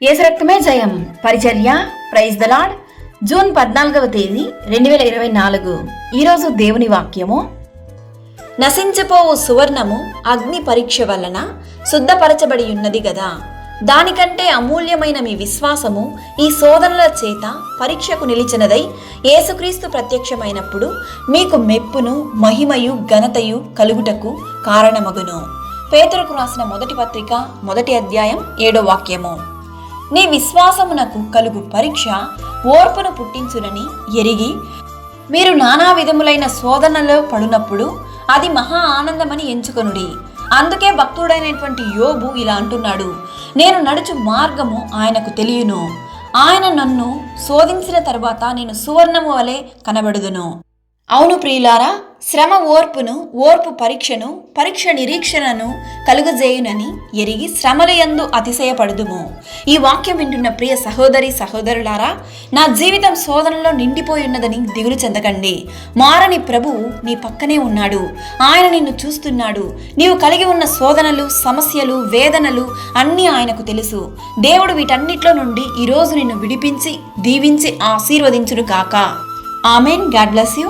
యేసు రక్తమే జయం పరిచర్య ప్రైజ్ ద లార్డ్. జూన్ 14వ తేదీ 2024. ఈరోజు దేవుని వాక్యము, నశించిపోవు సువర్ణము అగ్ని పరీక్ష వలన శుద్ధపరచబడి ఉన్నది గదా, దానికంటే అమూల్యమైన మీ విశ్వాసము ఈ శోధనల చేత పరీక్షకు నిలిచినదై యేసుక్రీస్తు ప్రత్యక్షమైనప్పుడు మీకు మెప్పును మహిమయు ఘనతయు కలుగుటకు కారణమగును. పేతురుకు రాసిన మొదటి పత్రిక 1వ అధ్యాయం 7వ వాక్యము. నీ విశ్వాసమునకు కలుగు పరీక్ష ఓర్పును పుట్టించునని ఎరిగి మీరు నానా విధములైన శోధనలో పడునప్పుడు అది మహా ఆనందమని ఎంచుకొనుడి. అందుకే భక్తుడైనటువంటి యోబు ఇలా అంటున్నాడు, నేను నడుచు మార్గము ఆయనకు తెలియను, ఆయన నన్ను శోధించిన తరువాత నేను సువర్ణము వలె కనబడుదును. అవును ప్రియులారా, శ్రమ ఓర్పును, ఓర్పు పరీక్షను, పరీక్ష నిరీక్షణను కలుగజేయునని ఎరిగి శ్రమలయందు అతిశయపడుదుము. ఈ వాక్యం వింటున్న ప్రియ సహోదరి సహోదరులారా, నా జీవితం శోధనలో నిండిపోయి ఉన్నదని దిగులు చెందకండి. మారని ప్రభువు నీ పక్కనే ఉన్నాడు. ఆయన నిన్ను చూస్తున్నాడు. నీవు కలిగి ఉన్న శోధనలు, సమస్యలు, వేదనలు అన్నీ ఆయనకు తెలుసు. దేవుడు వీటన్నిటిలో నుండి ఈరోజు నిన్ను విడిపించి దీవించి ఆశీర్వదించును కాక. ఆమెన్. God bless you.